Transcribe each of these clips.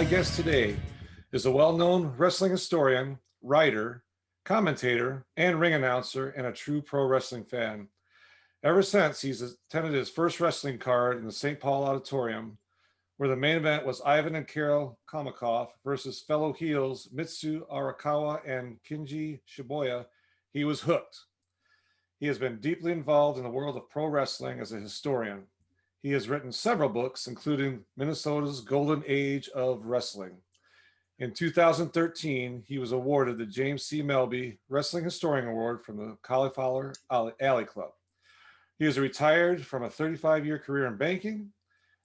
My guest today is a well-known wrestling historian, writer, commentator, and ring announcer, and a true pro wrestling fan. Ever since he's attended his first wrestling card in the St. Paul Auditorium, where the main event was Ivan and Kirill Kamakov versus fellow heels Mitsu Arakawa and Kinji Shibuya, he was hooked. He has been deeply involved in the world of pro wrestling as a historian. He has written several books, including Minnesota's Golden Age of Wrestling. In 2013, he was awarded the James C. Melby Wrestling Historian Award from the Cauliflower Alley Club. He is retired from a 35-year career in banking.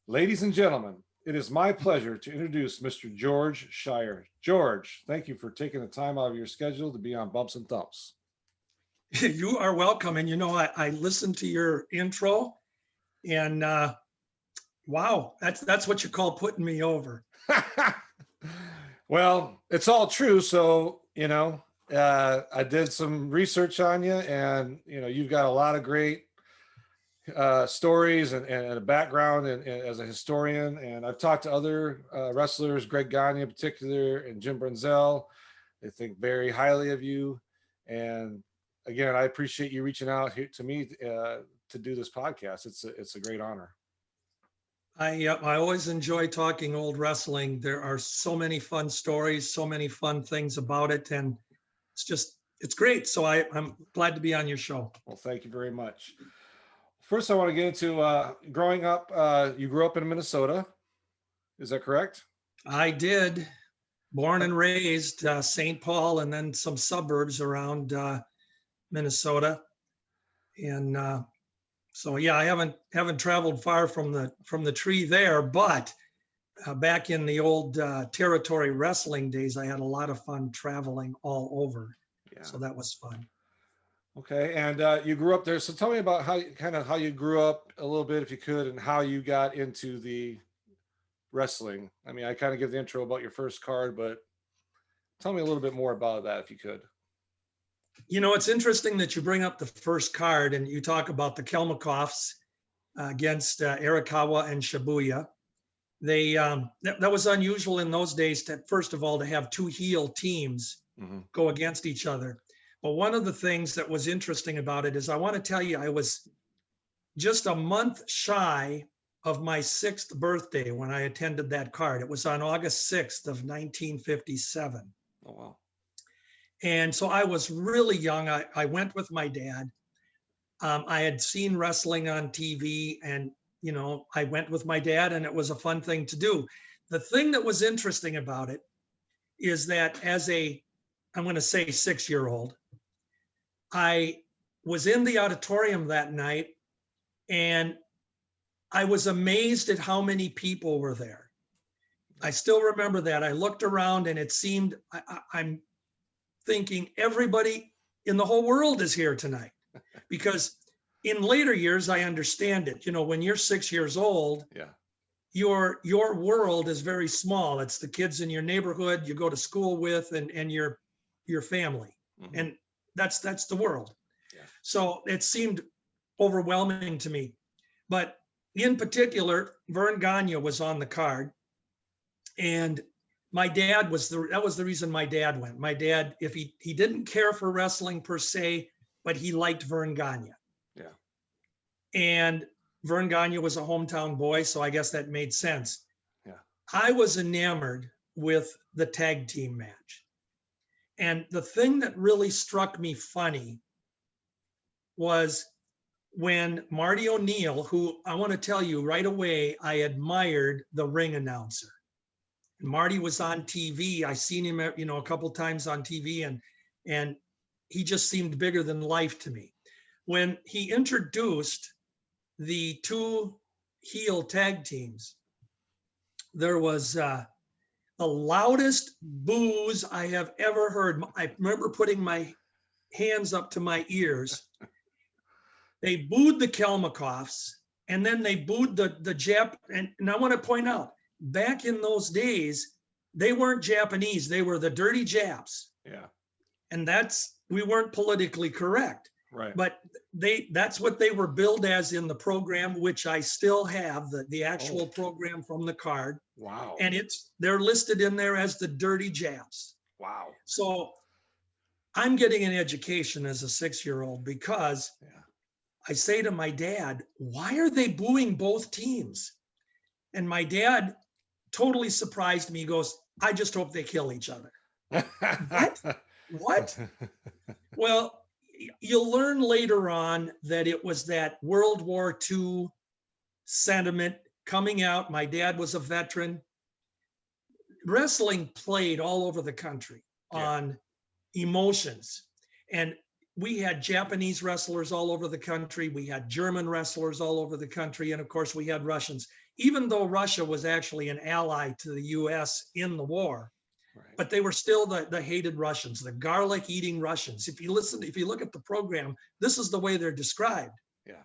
Ladies and gentlemen, it is my pleasure to introduce Mr. George Shire. George, thank you for taking the time out of your schedule to be on Bumps and Thumps. You are welcome. And I listened to your intro, and wow, that's what you call putting me over. Well, it's all true. So, I did some research on you, and, you've got a lot of great stories and a background as a historian. And I've talked to other wrestlers, Greg Gagne in particular, and Jim Brunzell. They think very highly of you. And again, I appreciate you reaching out here to me to do this podcast. It's a great honor. I always enjoy talking old wrestling. There are so many fun stories, so many fun things about it, and it's great. So I'm glad to be on your show. Well, thank you very much. First, I want to get into growing up. You grew up in Minnesota. Is that correct? I did. Born and raised St. Paul, and then some suburbs around Minnesota. And so yeah, I haven't traveled far from the tree there, but back in the old territory wrestling days, I had a lot of fun traveling all over. Yeah. So that was fun. Okay, and you grew up there. So tell me about how you grew up a little bit, if you could, and how you got into the wrestling. I mean, I kind of give the intro about your first card, but tell me a little bit more about that, if you could. It's interesting that you bring up the first card and you talk about the Kelmakovs against Arakawa and Shibuya. They that was unusual in those days first of all, to have two heel teams go against each other. But one of the things that was interesting about it is, I want to tell you, I was just a month shy of my 6th birthday when I attended that card. It was on August 6th of 1957. Oh, wow. And so I was really young. I went with my dad. I had seen wrestling on TV, and, I went with my dad, and it was a fun thing to do. The thing that was interesting about it is that as I'm going to say 6-year-old, I was in the auditorium that night, and I was amazed at how many people were there. I still remember that. I looked around, and it seemed, I'm thinking everybody in the whole world is here tonight, because in later years, I understand it. When you're 6 years old, yeah, your world is very small. It's the kids in your neighborhood you go to school with, and your family. And that's the world. Yeah. So it seemed overwhelming to me. But in particular, Vern Gagne was on the card, and my dad that was the reason my dad went. My dad, if he didn't care for wrestling per se, but he liked Vern Gagne. Yeah. And Vern Gagne was a hometown boy, so I guess that made sense. Yeah. I was enamored with the tag team match. And the thing that really struck me funny was when Marty O'Neill, who I want to tell you right away, I admired the ring announcer. Marty was on TV. I seen him, a couple times on TV, and he just seemed bigger than life to me. When he introduced the two heel tag teams, there was the loudest boos I have ever heard. I remember putting my hands up to my ears. They booed the Kelmakovs, and then they booed the Jap. And I want to point out, back in those days, they weren't Japanese. They were the dirty Japs. Yeah. And we weren't politically correct. Right. But that's what they were billed as in the program, which I still have, the actual program from the card. Wow. And they're listed in there as the dirty jabs. Wow. So I'm getting an education as a 6-year-old because I say to my dad, why are they booing both teams? And my dad totally surprised me. He goes, I just hope they kill each other. What? Well, you'll learn later on that it was that World War II sentiment coming out. My dad was a veteran. Wrestling played all over the country on emotions. And we had Japanese wrestlers all over the country. We had German wrestlers all over the country. And of course, we had Russians, even though Russia was actually an ally to the US in the war. Right. But they were still the hated Russians, the garlic eating Russians. If you look at the program, this is the way they're described. Yeah.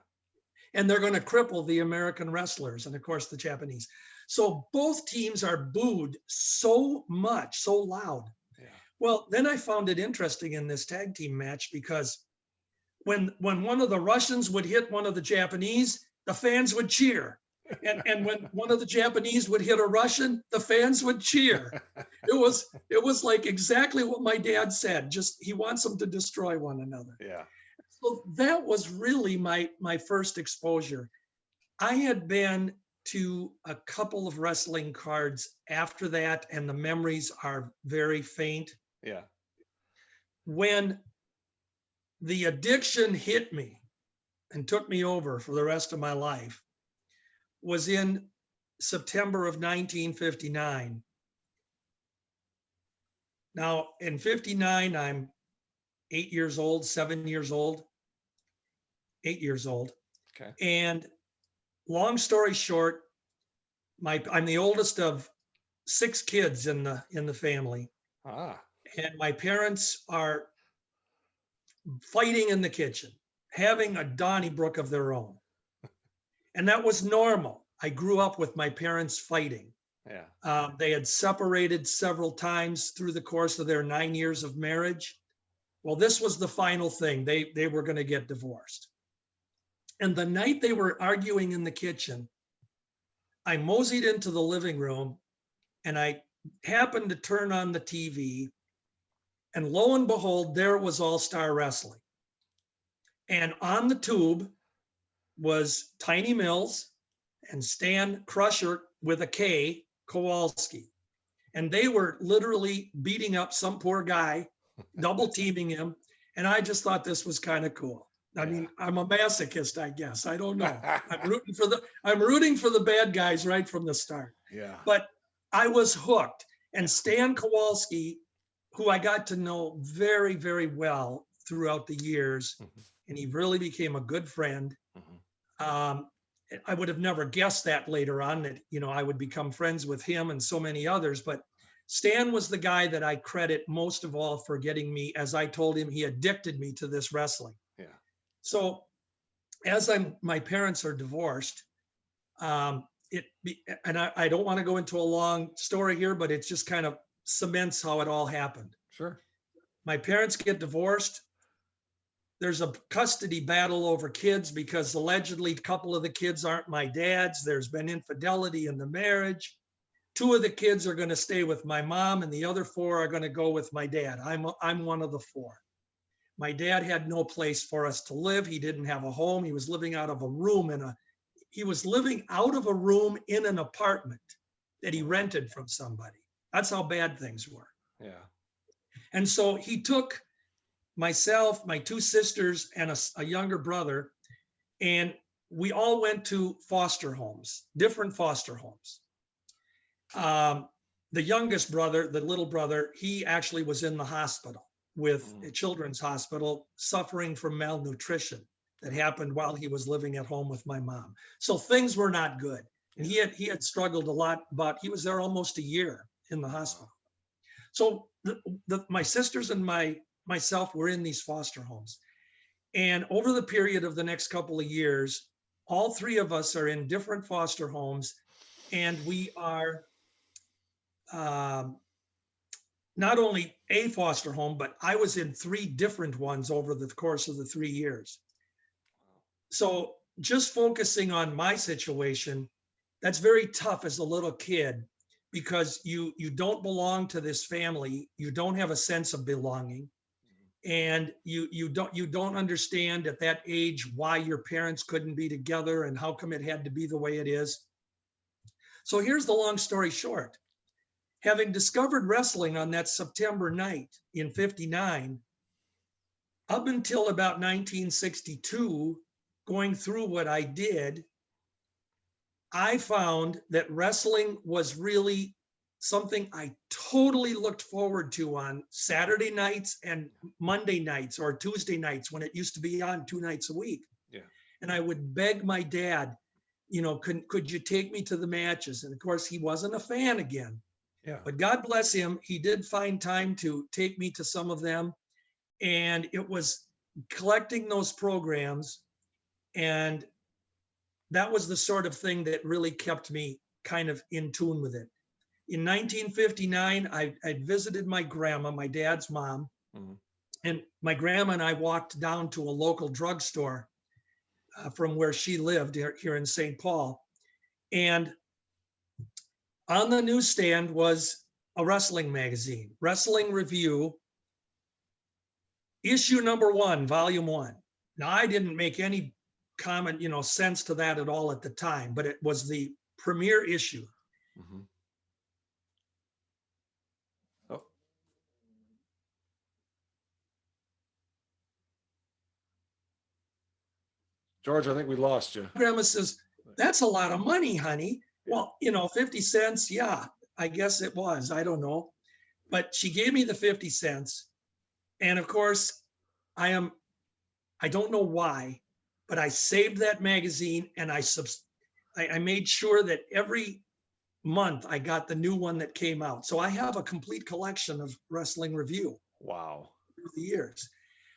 And they're going to cripple the American wrestlers and of course the Japanese. So both teams are booed so much, so loud. Yeah. Well, then I found it interesting in this tag team match because when one of the Russians would hit one of the Japanese, the fans would cheer. And when one of the Japanese would hit a Russian, the fans would cheer. It was like exactly what my dad said. Just he wants them to destroy one another. Yeah. So that was really my first exposure. I had been to a couple of wrestling cards after that, and the memories are very faint. Yeah. When the addiction hit me and took me over for the rest of my life was in September of 1959. Now, in 59, I'm 8 years old, 7 years old, 8 years old. Okay. And long story short, I'm the oldest of 6 kids in the family. And my parents are fighting in the kitchen, having a Donnybrook of their own. And that was normal. I grew up with my parents fighting. Yeah. They had separated several times through the course of their 9 years of marriage. Well, this was the final thing. They were going to get divorced. And the night they were arguing in the kitchen, I moseyed into the living room and I happened to turn on the TV. And lo and behold, there was All-Star Wrestling. And on the tube was Tiny Mills and Stan Crusher with a K, Kowalski. And they were literally beating up some poor guy, double teaming him. And I just thought this was kind of cool. I mean, I'm a masochist, I guess. I don't know. I'm rooting for the bad guys right from the start. Yeah. But I was hooked. And Stan Kowalski, who I got to know very, very well throughout the years, and he really became a good friend. I would have never guessed that later on that, I would become friends with him and so many others. But Stan was the guy that I credit most of all for getting me, as I told him, he addicted me to this wrestling. Yeah. So as my parents are divorced, and I don't want to go into a long story here, but it just kind of cements how it all happened. Sure. My parents get divorced. There's a custody battle over kids because allegedly a couple of the kids aren't my dad's. There's been infidelity in the marriage. 2 of the kids are going to stay with my mom and the other 4 are going to go with my dad. I'm one of the 4. My dad had no place for us to live. He didn't have a home. He was living out of a room in an apartment that he rented from somebody. That's how bad things were. Yeah. And so he took myself, my 2 sisters, and a younger brother, and we all went to foster homes, different foster homes. The youngest brother, the little brother, he actually was in the hospital with a children's hospital suffering from malnutrition that happened while he was living at home with my mom. So things were not good. And he had struggled a lot, but he was there almost a year in the hospital. So my sisters and myself were in these foster homes. And over the period of the next couple of years, all 3 of us are in different foster homes, and we are not not only a foster home, but I was in 3 different ones over the course of the 3 years. So just focusing on my situation, that's very tough as a little kid because you don't belong to this family. You don't have a sense of belonging. And you don't understand at that age why your parents couldn't be together and how come it had to be the way it is. So here's the long story short. Having discovered wrestling on that September night in 59, up until about 1962, going through what I did, I found that wrestling was really something I totally looked forward to on Saturday nights and Monday nights or Tuesday nights when it used to be on 2 nights a week. Yeah. And I would beg my dad, could you take me to the matches? And of course, he wasn't a fan again. Yeah. But God bless him, he did find time to take me to some of them. And it was collecting those programs. And that was the sort of thing that really kept me kind of in tune with it. In 1959, I visited my grandma, my dad's mom, and my grandma and I walked down to a local drugstore from where she lived here in St. Paul. And on the newsstand was a wrestling magazine, Wrestling Review, issue number 1, volume 1. Now, I didn't make any comment, sense to that at all at the time, but it was the premier issue. Mm-hmm. Oh. George, I think we lost you. Grandma says, that's a lot of money, honey. Well, 50 cents. Yeah, I guess it was. I don't know. But she gave me the 50 cents. And of course, I don't know why, but I saved that magazine and I made sure that every month I got the new one that came out. So I have a complete collection of Wrestling Review. Wow. Through the years.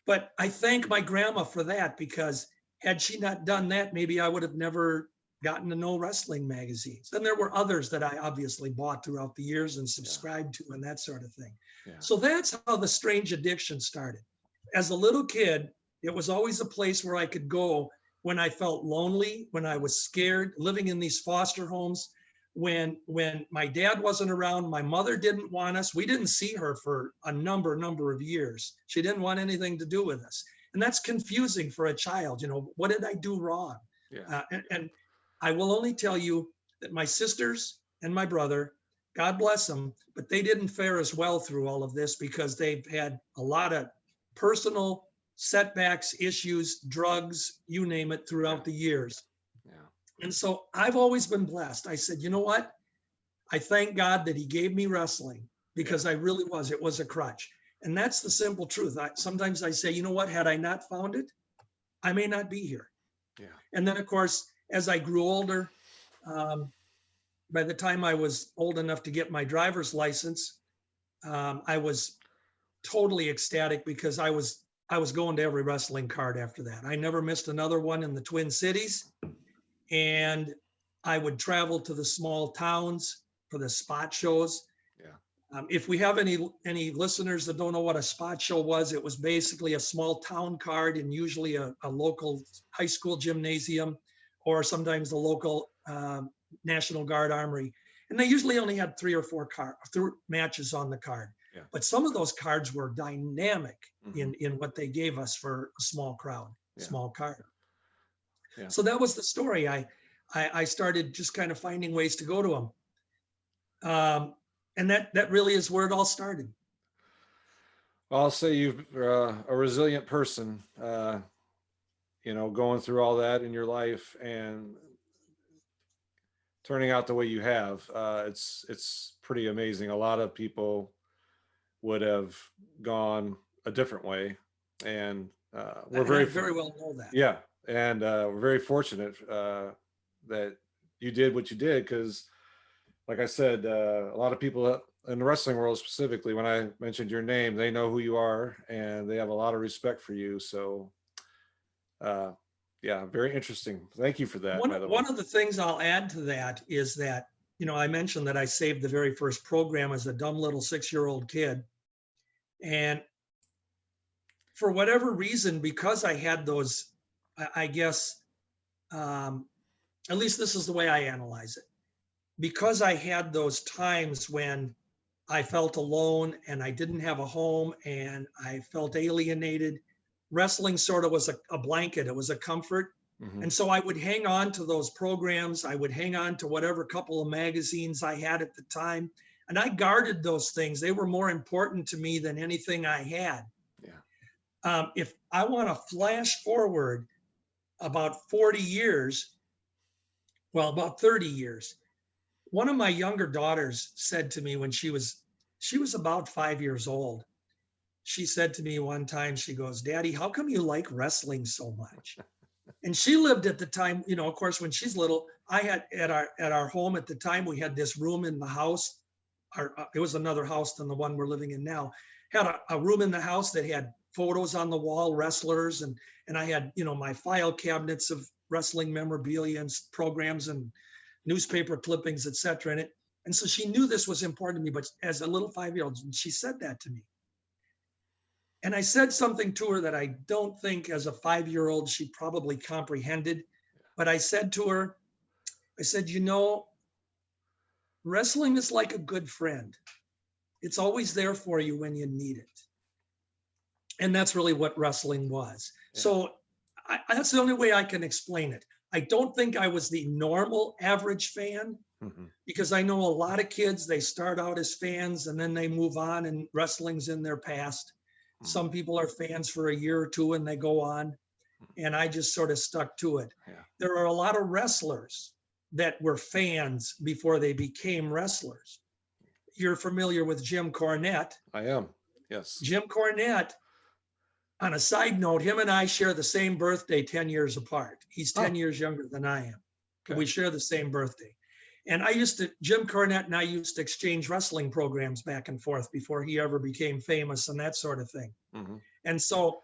But I thank my grandma for that, because had she not done that, maybe I would have never gotten to know wrestling magazines. And there were others that I obviously bought throughout the years and subscribed to and that sort of thing. Yeah. So that's how the strange addiction started. As a little kid, it was always a place where I could go when I felt lonely, when I was scared, living in these foster homes. When my dad wasn't around, my mother didn't want us. We didn't see her for a number of years. She didn't want anything to do with us. And that's confusing for a child. What did I do wrong? Yeah. And I will only tell you that my sisters and my brother, God bless them, but they didn't fare as well through all of this because they've had a lot of personal setbacks, issues, drugs, you name it, throughout the years. And so I've always been blessed. I said, you know what? I thank God that he gave me wrestling, because it was a crutch. And that's the simple truth. Sometimes I say, you know what? Had I not found it, I may not be here. Yeah. And then, of course, as I grew older, by the time I was old enough to get my driver's license, I was totally ecstatic because I was going to every wrestling card after that. I never missed another one in the Twin Cities. And I would travel to the small towns for the spot shows. Yeah. If we have any listeners that don't know what a spot show was, it was basically a small town card and usually a local high school gymnasium, or sometimes the local National Guard Armory. And they usually only had 3 or 4 matches on the card. Yeah. But some of those cards were dynamic in what they gave us for a small crowd, small card. Yeah. So that was the story. I started just kind of finding ways to go to them. And that really is where it all started. I'll say you're a resilient person, going through all that in your life and turning out the way you have. It's pretty amazing. A lot of people would have gone a different way. And we're very well know that. Yeah. And we're very fortunate that you did what you did, because like I said, a lot of people in the wrestling world specifically, when I mentioned your name, they know who you are and they have a lot of respect for you. So very interesting. Thank you for that. One of the things I'll add to that is that, I mentioned that I saved the very first program as a dumb little 6-year-old kid. And for whatever reason, because I had those, I guess, um, at least this is the way I analyze it. Because I had those times when I felt alone and I didn't have a home and I felt alienated, wrestling sort of was a blanket, it was a comfort. Hmm. And so I would hang on to those programs. I would hang on to whatever couple of magazines I had at the time. And I guarded those things. They were more important to me than anything I had. Yeah. If I want to flash forward about 40 years, well, about 30 years, one of my younger daughters said to me when she was about 5 years old. She said to me one time, she goes, "Daddy, how come you like wrestling so much?" And she lived at the time, of course, when she's little, I had at our home at the time, we had this room in the house. It was another house than the one we're living in now. Had a room in the house that had photos on the wall, wrestlers, and I had, my file cabinets of wrestling memorabilia and programs and newspaper clippings, etc. in it. And so she knew this was important to me, but as a little 5-year-old, she said that to me. And I said something to her that I don't think as a 5-year-old she probably comprehended. But I said to her, I said, wrestling is like a good friend. It's always there for you when you need it. And that's really what wrestling was. Yeah. So that's the only way I can explain it. I don't think I was the normal average fan, Hmm. because I know a lot of kids, they start out as fans and then they move on and wrestling's in their past. Hmm. Some people are fans for a year or two and they go on. And I just sort of stuck to it. Yeah. There are a lot of wrestlers that were fans before they became wrestlers. You're familiar with Jim Cornette. I am. Yes. Jim Cornette, on a side note, him and I share the same birthday 10 years apart. He's 10 Oh, years younger than I am. But okay. we share the same birthday. And Jim Cornette and I used to exchange wrestling programs back and forth before he ever became famous and that sort of thing. Hmm. And so,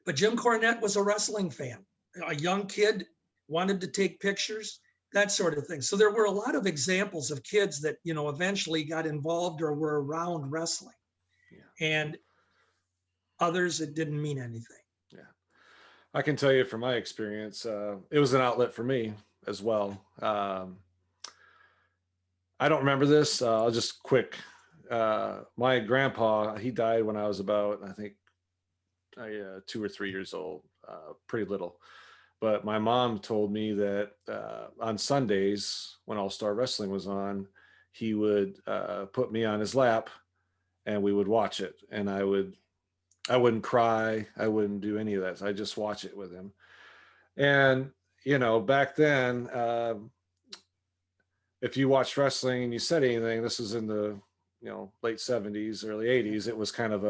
but Jim Cornette was a wrestling fan. A young kid, wanted to take pictures, that sort of thing. So there were a lot of examples of kids that, eventually got involved or were around wrestling. Yeah. And others, it didn't mean anything. Yeah. I can tell you from my experience, it was an outlet for me as well. I don't remember this. I'll just quick. My grandpa, he died when I was about, I think, 2 or 3 years old, pretty little. But my mom told me that on Sundays when All Star Wrestling was on, he would put me on his lap and we would watch it. And I wouldn't cry. I wouldn't do any of that. I just watch it with him. And, back then, if you watched wrestling and you said anything, this is in the, late 70s, early 80s, it was kind of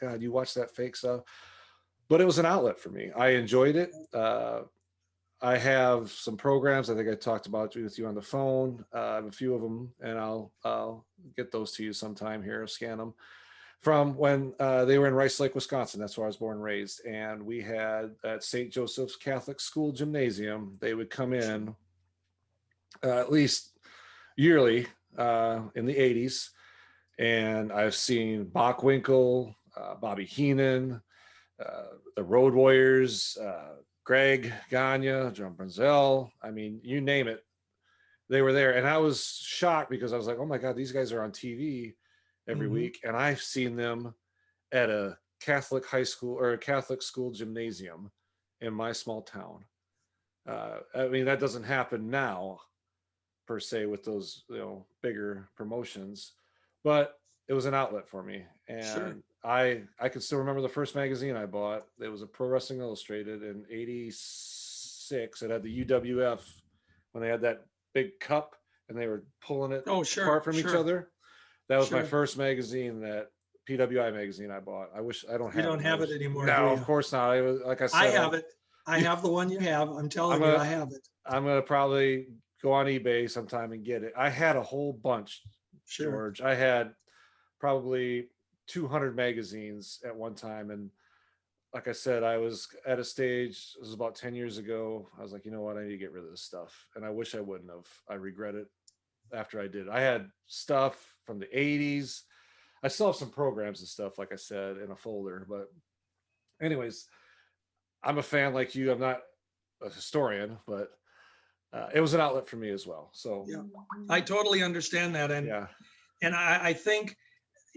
God, you watch that fake stuff. But it was an outlet for me. I enjoyed it. I have some programs. I think I talked about with you on the phone. I have a few of them, and I'll get those to you sometime here. Scan them from when they were in Rice Lake, Wisconsin. That's where I was born and raised. And we had at St. Joseph's Catholic School Gymnasium. They would come in at least yearly in the 80s, and I've seen Bockwinkel, Bobby Heenan, the Road Warriors, Greg Gagne, John Brenzel. I mean, you name it, they were there. And I was shocked because I was like, oh my God, these guys are on TV every week. And I've seen them at a Catholic high school or a Catholic school gymnasium in my small town. I mean, that doesn't happen now per se with those, bigger promotions, but it was an outlet for me. And Sure. I can still remember the first magazine I bought. It was a Pro Wrestling Illustrated in '86. It had the UWF when they had that big cup and they were pulling it Oh, sure. apart from each Sure. other. That was my Sure. first magazine, that PWI magazine I bought. I wish I don't You have don't have it those. anymore, do No, of you? course not. I was, like I I said, have it. I have the one you have. I'm telling you, I have it. I'm gonna probably go on eBay sometime and get it. I had a whole bunch, Sure. George. I had probably 200 magazines at one time, and like I said, I was at a stage. It was about 10 years ago. I was like, you know what? I need to get rid of this stuff, and I wish I wouldn't have. I regret it after I did. I had stuff from the '80s. I still have some programs and stuff, like I said, in a folder. But anyways, I'm a fan like you. I'm not a historian, but it was an outlet for me as well. So Yeah, I totally understand that. yeah, And I think,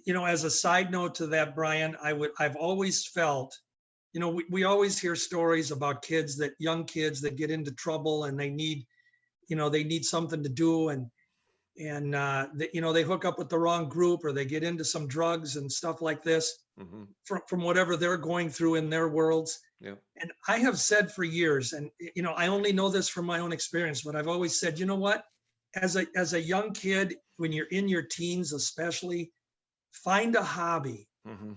as a side note to that, Brian, I've always felt, we always hear stories about young kids that get into trouble and they need something to do, and they hook up with the wrong group, or they get into some drugs and stuff like this hmm from whatever they're going through in their worlds. yeah, And I have said for years, and I only know this from my own experience, but I've always said, you know what, as a young kid, when you're in your teens especially, find a hobby, hmm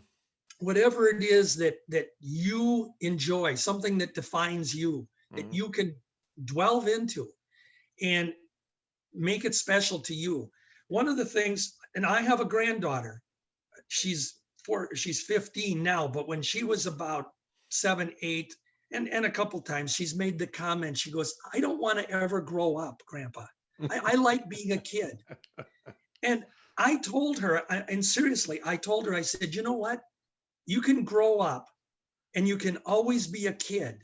whatever it is that you enjoy, something that defines you, that hmm you can delve into and make it special to you. One of the things, and I have a granddaughter, she's 15 now, but when she was about 7, 8, and a couple times she's made the comment, she goes, I don't want to ever grow up, Grandpa. I like being a kid. And I told her, and seriously, I told her, I said, you know what? You can grow up and you can always be a kid.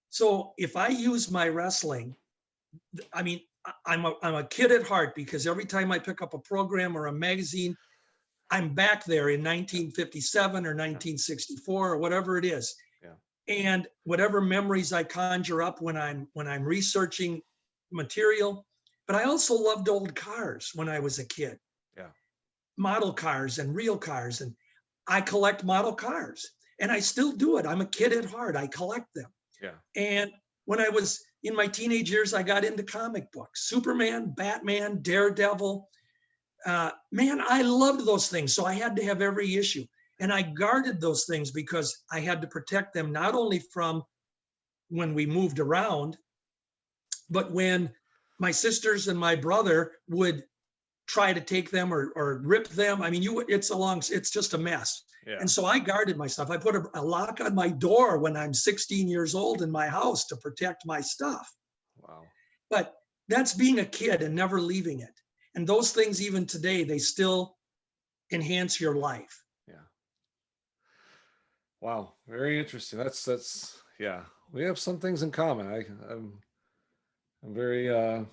So if I use my wrestling, I mean, I'm a kid at heart, because every time I pick up a program or a magazine, I'm back there in 1957 or 1964 or whatever it is. yeah, And whatever memories I conjure up when I'm researching material. But I also loved old cars when I was a kid, yeah, model cars and real cars. And I collect model cars, and I still do it. I'm a kid at heart. I collect them. yeah, And when I was in my teenage years, I got into comic books, Superman, Batman, Daredevil. Man, I loved those things. So I had to have every issue. And I guarded those things because I had to protect them, not only from when we moved around, but when my sisters and my brother would try to take them or rip them. I mean, it's just a mess. yeah. And so I guarded my stuff. I put a lock on my door when I'm 16 years old in my house to protect my stuff. Wow. But that's being a kid and never leaving it. And those things, even today, they still enhance your life. Yeah. Wow. Very interesting. That's yeah. We have some things in common. I'm very uh,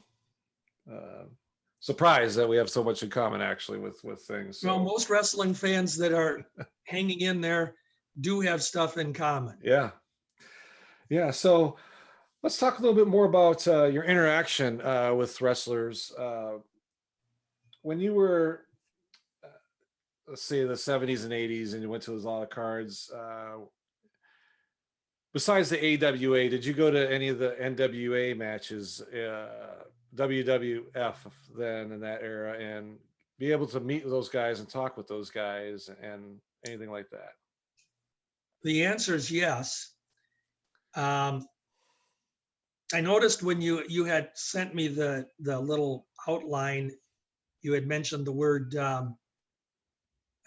surprised that we have so much in common actually with things. Well, So most wrestling fans that are hanging in there do have stuff in common. yeah. Yeah. So let's talk a little bit more about your interaction with wrestlers. When you were, let's say, the 70s and 80s, and you went to a lot of cards, besides the AWA, did you go to any of the NWA matches, WWF then in that era, and be able to meet with those guys and talk with those guys and anything like that? The answer is yes. I noticed when you had sent me the little outline, you had mentioned the word, I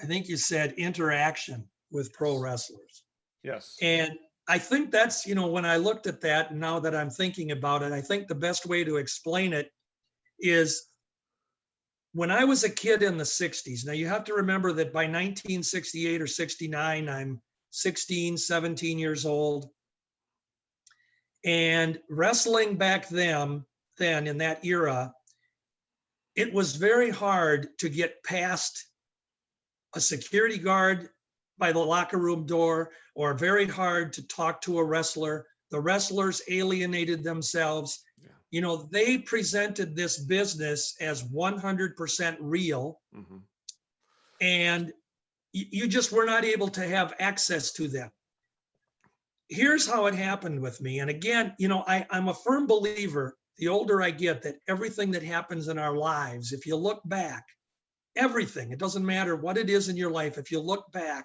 think you said interaction with pro wrestlers. Yes. And I think that's, when I looked at that, and now that I'm thinking about it, I think the best way to explain it is when I was a kid in the 60s. Now you have to remember that by 1968 or 69, I'm 16, 17 years old. And wrestling back then in that era, it was very hard to get past a security guard by the locker room door, or very hard to talk to a wrestler. The wrestlers alienated themselves. Yeah. They presented this business as 100% real, Mm-hmm. and you just were not able to have access to them. Here's how it happened with me. And again, I'm a firm believer, the older I get, that everything that happens in our lives, if you look back, everything, it doesn't matter what it is in your life, if you look back,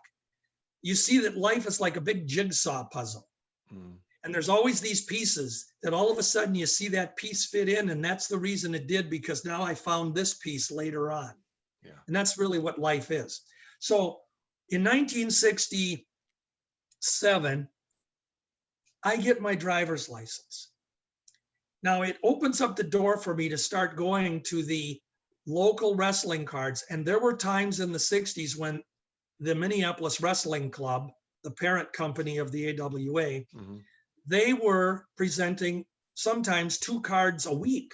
you see that life is like a big jigsaw puzzle. Mm. And there's always these pieces that all of a sudden you see that piece fit in. And that's the reason it did, because now I found this piece later on. Yeah. And that's really what life is. So in 1967, I get my driver's license. Now it opens up the door for me to start going to the local wrestling cards. And there were times in the 60s when the Minneapolis Wrestling Club, the parent company of the AWA, they were presenting sometimes 2 cards a week,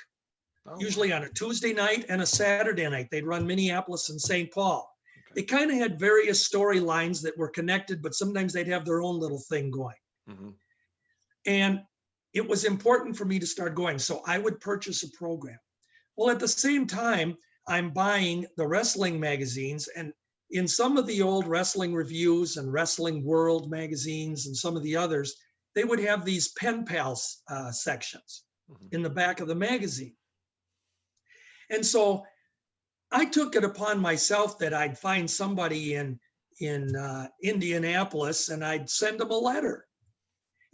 usually on a Tuesday night and a Saturday night. They'd run Minneapolis and St. Paul. They kind of had various storylines that were connected, but sometimes they'd have their own little thing going. And it was important for me to start going. So I would purchase a program. Well, at the same time, I'm buying the wrestling magazines, and in some of the old Wrestling Reviews and Wrestling World magazines and some of the others, they would have these pen pals sections in the back of the magazine. And so I took it upon myself that I'd find somebody in Indianapolis and I'd send them a letter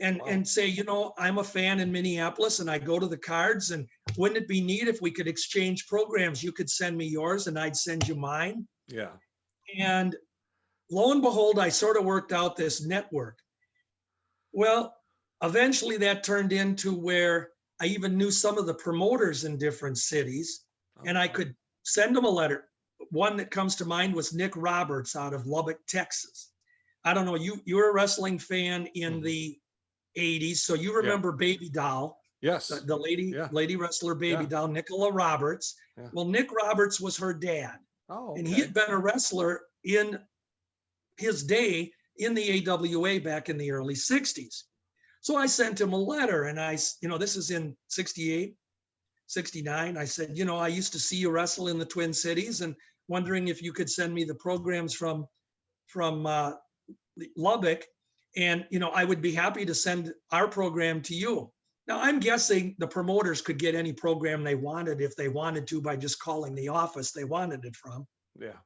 and say, you know, I'm a fan in Minneapolis and I go to the cards, and wouldn't it be neat if we could exchange programs? You could send me yours and I'd send you mine. Yeah. And lo and behold, I sort of worked out this network. Well, eventually that turned into where I even knew some of the promoters in different cities, and I could send them a letter. One that comes to mind was Nick Roberts out of Lubbock, Texas. I don't know, you're a wrestling fan in the 80s, so you remember Baby Doll. Yes. The lady wrestler Baby Doll, Nicola Roberts. Yeah. Well, Nick Roberts was her dad. Oh, okay. And he had been a wrestler in his day in the AWA back in the early 60s. So I sent him a letter, and this is in 68, 69. I said, you know, I used to see you wrestle in the Twin Cities, and wondering if you could send me the programs from Lubbock, and, you know, I would be happy to send our program to you. Now, I'm guessing the promoters could get any program they wanted if they wanted to by just calling the office they wanted it from. Yeah.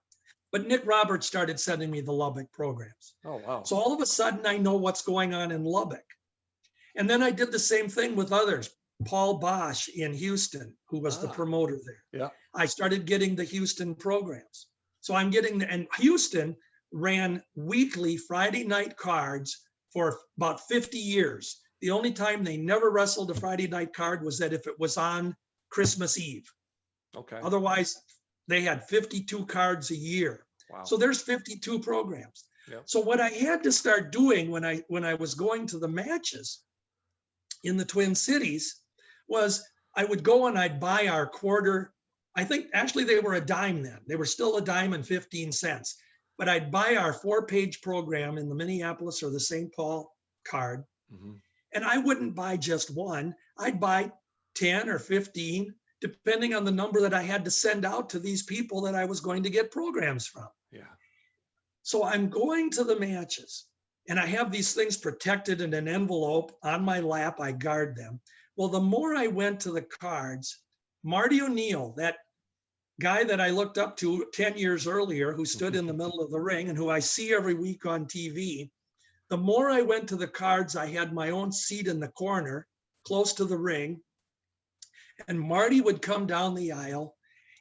But Nick Roberts started sending me the Lubbock programs. Oh, wow. So all of a sudden, I know what's going on in Lubbock. And then I did the same thing with others. Paul Bosch in Houston, who was the promoter there. Yeah. I started getting the Houston programs. So I'm getting, and Houston ran weekly Friday night cards for about 50 years. The only time they never wrestled a Friday night card was that if it was on Christmas Eve. Okay. Otherwise, they had 52 cards a year. Wow. So there's 52 programs. Yep. So what I had to start doing when I was going to the matches in the Twin Cities was I would go and I'd buy our quarter. I think actually they were a dime then. They were still a dime and 15 cents. But I'd buy our 4-page program in the Minneapolis or the St. Paul card. And I wouldn't buy just one. I'd buy 10 or 15, depending on the number that I had to send out to these people that I was going to get programs from. Yeah. So I'm going to the matches, and I have these things protected in an envelope on my lap. I guard them. Well, the more I went to the cards, Marty O'Neill, that guy that I looked up to 10 years earlier, who stood in the middle of the ring and who I see every week on TV, the more I went to the cards, I had my own seat in the corner, close to the ring. And Marty would come down the aisle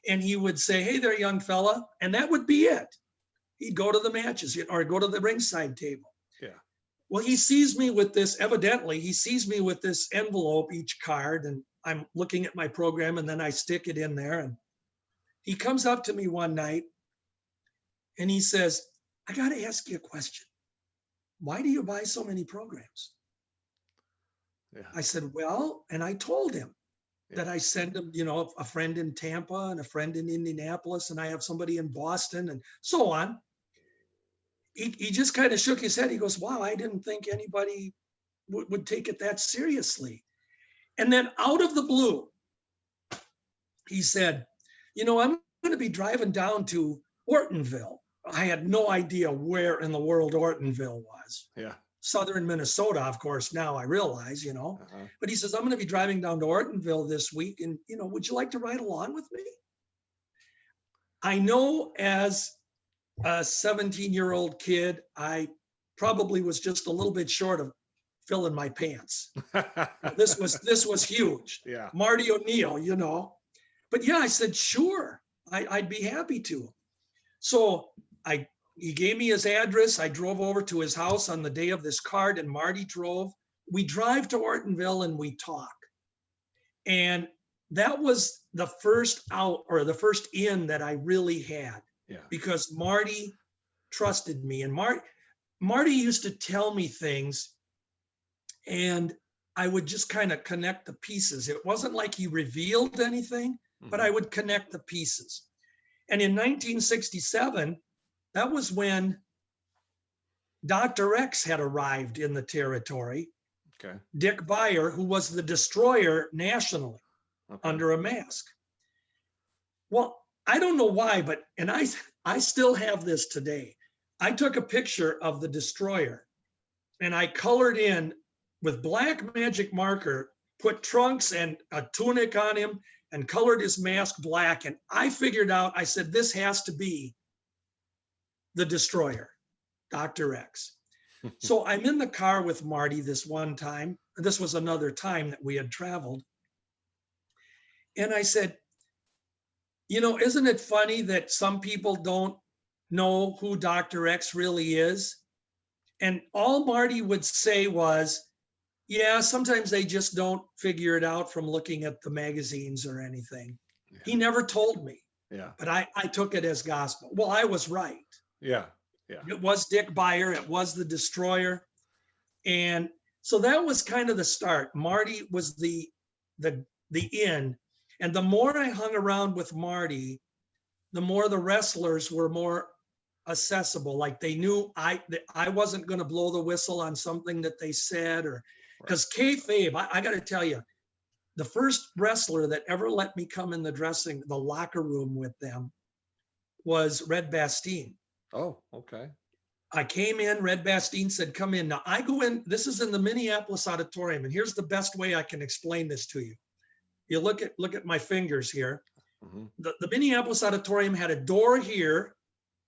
and he would say, "Hey there, young fella." And that would be it. He'd go to the matches or go to the ringside table. Yeah. Well, he sees me with this, evidently, he sees me with this envelope, each card, and I'm looking at my program, and then I stick it in there. And he comes up to me one night and he says, "I got to ask you a question. Why do you buy so many programs?" Yeah. I said, "Well," and I told him that I send him, you know, a friend in Tampa and a friend in Indianapolis, and I have somebody in Boston and so on. He just kind of shook his head. He goes, "Wow, I didn't think anybody would take it that seriously." And then out of the blue, he said, "You know, I'm going to be driving down to Ortonville." I had no idea where in the world Ortonville was. Yeah. Southern Minnesota, of course, now I realize, you know. But he says, "I'm going to be driving down to Ortonville this week, and, you know, would you like to ride along with me?" I know as a 17-year-old kid, I probably was just a little bit short of filling my pants. This was huge. Yeah. Marty O'Neill, you know. But yeah, I said, sure, I'd be happy to. So he gave me his address. I drove over to his house on the day of this card, and Marty drove. We drive to Ortonville and we talk. And that was the first out or the first in that I really had, Yeah. because Marty trusted me. And Marty used to tell me things, and I would just kind of connect the pieces. It wasn't like he revealed anything, but I would connect the pieces. And in 1967, that was when Dr. X had arrived in the territory. Okay. Dick Beyer, who was the destroyer nationally, Okay. under a mask. Well, I don't know why, but I still have this today. I took a picture of the destroyer and I colored in with black magic marker, put trunks and a tunic on him and colored his mask black. And I figured out, I said, this has to be the destroyer, Dr. X. So I'm in the car with Marty this one time. This was another time that we had traveled. And I said, isn't it funny that some people don't know who Dr. X really is? And all Marty would say was, yeah, sometimes they just don't figure it out from looking at the magazines or anything. Yeah. He never told me. Yeah. But I took it as gospel. Well, I was right. Yeah. Yeah. It was Dick Beyer. It was the destroyer. And so that was kind of the start. Marty was the in. And the more I hung around with Marty, the more the wrestlers were more accessible. Like they knew I wasn't going to blow the whistle on something that they said, or because kayfabe, I got to tell you, the first wrestler that ever let me come in the locker room with them was Red Bastien. Oh, okay. I came in, Red Bastien said, come in. Now I go in, this is in the Minneapolis auditorium. And here's the best way I can explain this to you. You look at my fingers here. The Minneapolis auditorium had a door here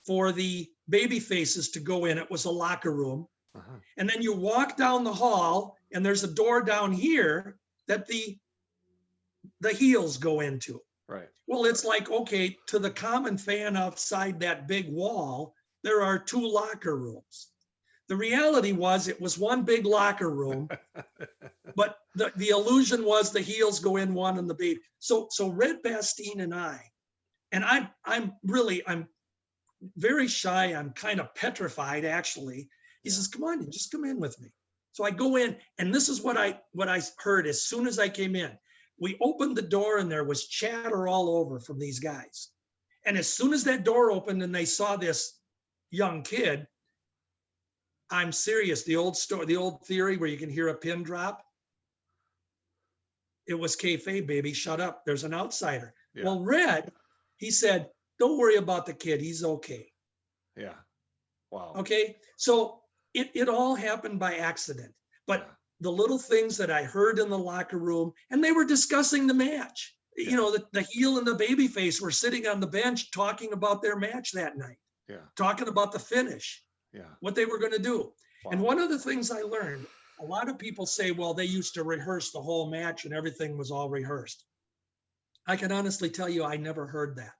for the baby faces to go in. It was a locker room. And then you walk down the hall and there's a door down here that the heels go into. Right. Well, it's like, okay, to the common fan outside that big wall, there are two locker rooms. The reality was it was one big locker room, but the illusion was the heels go in one and the baby. So Red Bastien and I'm very shy. I'm kind of petrified, actually. He says, come on, just come in with me. So I go in, and this is what I heard as soon as I came in. We opened the door and there was chatter all over from these guys. And as soon as that door opened and they saw this young kid, I'm serious. The old theory where you can hear a pin drop. It was kayfabe, baby. Shut up. There's an outsider. Yeah. Well, Red, he said, don't worry about the kid. He's okay. Yeah. Wow. Okay. So it all happened by accident. But the little things that I heard in the locker room, and they were discussing the match. Yeah. The heel and the baby face were sitting on the bench talking about their match that night. Yeah. Talking about the finish. Yeah. What they were going to do. Wow. And one of the things I learned, a lot of people say, well, they used to rehearse the whole match and everything was all rehearsed. I can honestly tell you, I never heard that.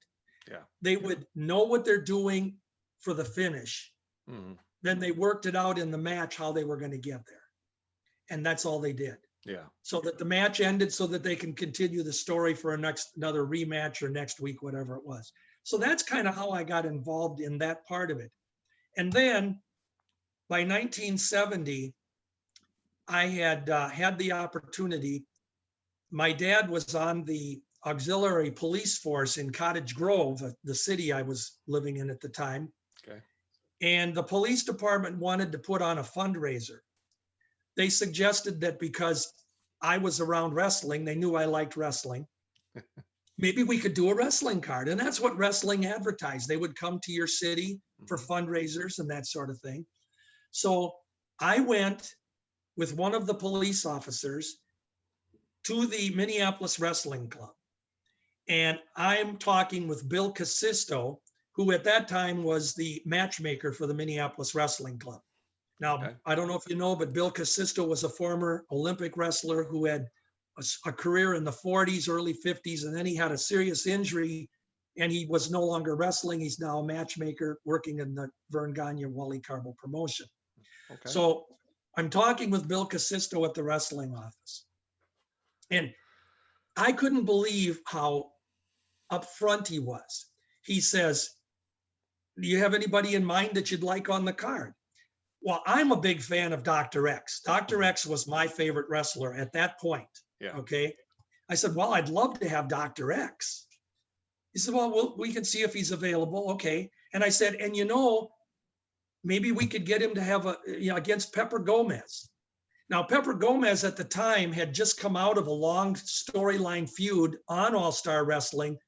Yeah. They would know what they're doing for the finish. Mm-hmm. Then they worked it out in the match, how they were going to get there. And that's all they did. Yeah. So that the match ended so that they can continue the story for another rematch or next week, whatever it was. So that's kind of how I got involved in that part of it. And then by 1970, I had had the opportunity. My dad was on the auxiliary police force in Cottage Grove, the city I was living in at the time. Okay. And the police department wanted to put on a fundraiser. They suggested that because I was around wrestling, they knew I liked wrestling. Maybe we could do a wrestling card. And that's what wrestling advertised. They would come to your city for fundraisers and that sort of thing. So I went with one of the police officers to the Minneapolis Wrestling Club. And I'm talking with Bill Casisto, who at that time was the matchmaker for the Minneapolis Wrestling Club. Now, okay. I don't know if you know, but Bill Casisto was a former Olympic wrestler who had a career in the 40s, early 50s, and then he had a serious injury and he was no longer wrestling. He's now a matchmaker working in the Vern Gagne Wally Carbo promotion. Okay. So I'm talking with Bill Casisto at the wrestling office. And I couldn't believe how upfront he was. He says, do you have anybody in mind that you'd like on the card? Well, I'm a big fan of Dr. X. Dr. X was my favorite wrestler at that point. Yeah. Okay. I said, well, I'd love to have Dr. X. He said, well, we can see if he's available. Okay. And I said, and maybe we could get him to have against Pepper Gomez. Now, Pepper Gomez at the time had just come out of a long storyline feud on All-Star Wrestling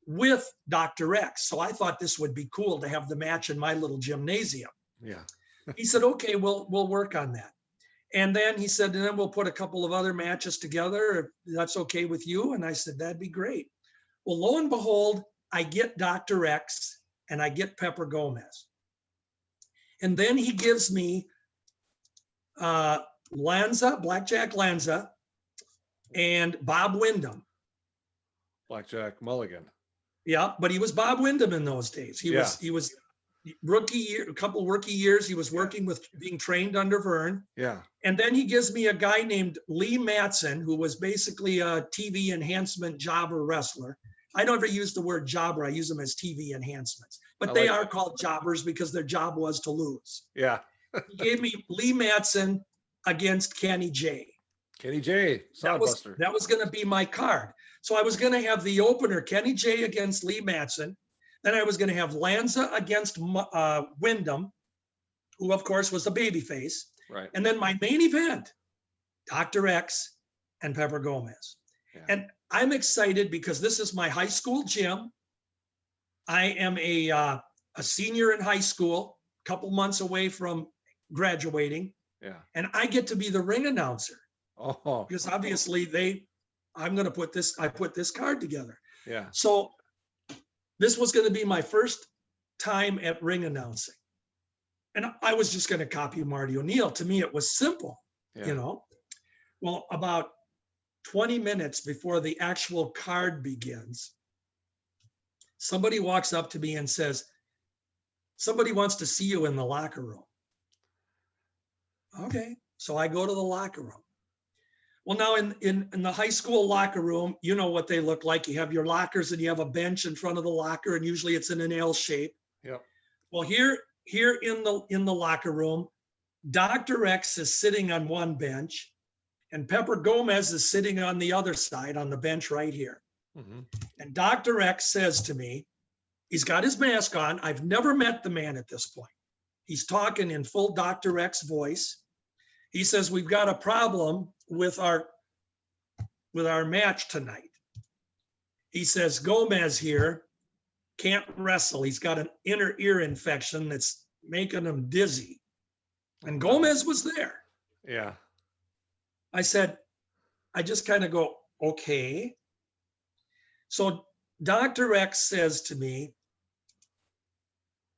with Dr. X. So I thought this would be cool to have the match in my little gymnasium. Yeah. He said, okay, we'll work on that. And then he said, and then we'll put a couple of other matches together, if that's okay with you. And I said, that'd be great. Well, lo and behold, I get Dr. X and I get Pepper Gomez. And then he gives me Blackjack Lanza, and Bob Windham. Blackjack Mulligan. Yeah, but he was Bob Windham in those days. He was rookie year, a couple rookie years. He was working with being trained under Vern. Yeah. And then he gives me a guy named Lee Matson, who was basically a TV enhancement jobber wrestler. I don't ever use the word jobber. I use them as TV enhancements, but they are called jobbers because their job was to lose. Yeah. He gave me Lee Matson against Kenny J. Kenny J. Soundbuster. That was going to be my card. So I was going to have the opener, Kenny J against Lee Matson. Then I was going to have Lanza against Windham, who of course was the babyface. Right. And then my main event, Dr. X and Pepper Gomez. Yeah. And I'm excited because this is my high school gym. I am a senior in high school, a couple months away from graduating. Yeah. And I get to be the ring announcer. Oh. Because obviously I put this card together. Yeah. So this was going to be my first time at ring announcing. And I was just going to copy Marty O'Neill. To me, it was simple, Well, about 20 minutes before the actual card begins, somebody walks up to me and says, somebody wants to see you in the locker room. Okay. So I go to the locker room. Well, now in the high school locker room, you know what they look like. You have your lockers and you have a bench in front of the locker, and usually it's in an L shape. Yeah. Well, here in the locker room, Dr. X is sitting on one bench and Pepper Gomez is sitting on the other side on the bench right here. Mm-hmm. And Dr. X says to me, he's got his mask on. I've never met the man at this point. He's talking in full Dr. X voice. He says, we've got a problem with our match tonight. He says, Gomez here can't wrestle. He's got an inner ear infection that's making him dizzy. And Gomez was there. Yeah. I said, I just kind of go, okay. So Dr. X says to me,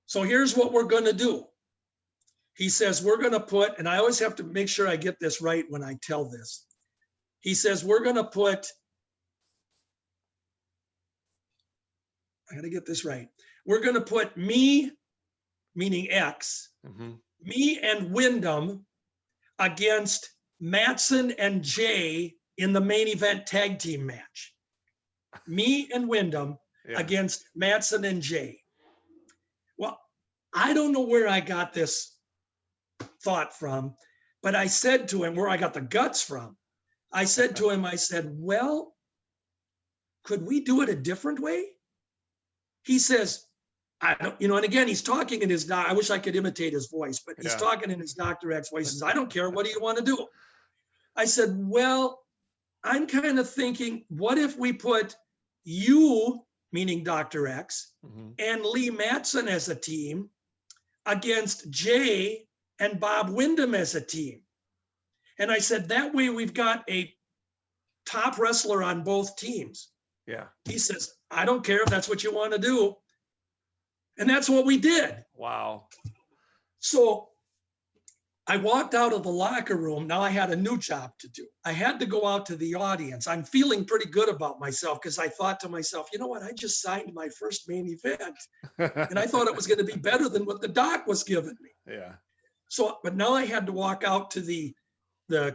so here's what we're going to do. He says, we're going to put, and I always have to make sure I get this right when I tell this. He says, we're going to put, I got to get this right. We're going to put me, meaning X, me and Windham against Matson and Jay in the main event tag team match. Me and Windham against Matson and Jay. Well, I don't know where I got this thought from, but I said to him, where I got the guts from, I said to him, I said, well, could we do it a different way? He says, I don't, and again, he's talking in his, I wish I could imitate his voice, but he's talking in his Dr. X voice. He says, I don't care. What do you want to do? I said, well, I'm kind of thinking, what if we put you, meaning Dr. X, and Lee Matson as a team against Jay and Bob Windham as a team? And I said, that way we've got a top wrestler on both teams. Yeah. He says, I don't care if that's what you want to do. And that's what we did. Wow. So I walked out of the locker room. Now I had a new job to do. I had to go out to the audience. I'm feeling pretty good about myself because I thought to myself, you know what? I just signed my first main event. And I thought it was going to be better than what the doc was giving me. Yeah. So, but now I had to walk out to the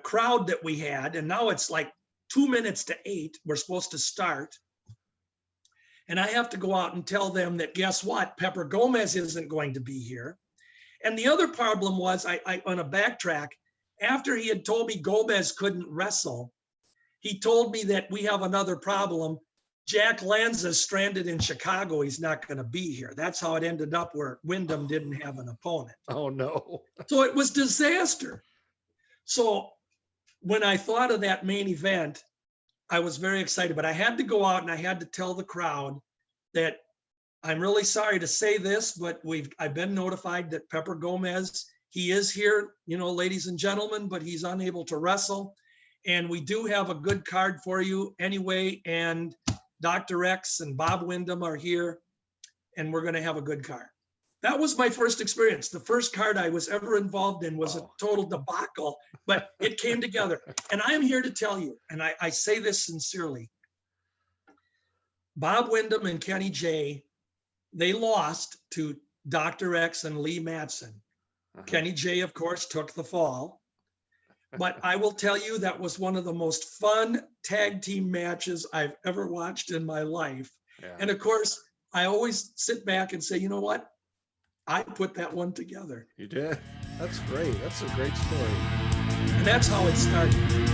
crowd that we had. And now it's like 2 minutes to 8, we're supposed to start. And I have to go out and tell them that, guess what? Pepper Gomez isn't going to be here. And the other problem was, I on a backtrack, after he had told me Gomez couldn't wrestle, he told me that we have another problem. Jack Lanza's stranded in Chicago. He's not going to be here. That's how it ended up, where Wyndham didn't have an opponent. Oh, no. So it was disaster. So when I thought of that main event, I was very excited, but I had to go out and I had to tell the crowd that I'm really sorry to say this, but I've been notified that Pepper Gomez, he is here, ladies and gentlemen, but he's unable to wrestle. And we do have a good card for you anyway. And Dr. X and Bob Wyndham are here, and we're going to have a good card. That was my first experience. The first card I was ever involved in was a total debacle, but it came together. And I am here to tell you, and I say this sincerely, Bob Wyndham and Kenny J, they lost to Dr. X and Lee Matson. Kenny J, of course, took the fall. But I will tell you, that was one of the most fun tag team matches I've ever watched in my life. Yeah. And of course, I always sit back and say, you know what? I put that one together. You did. That's great. That's a great story. And that's how it started.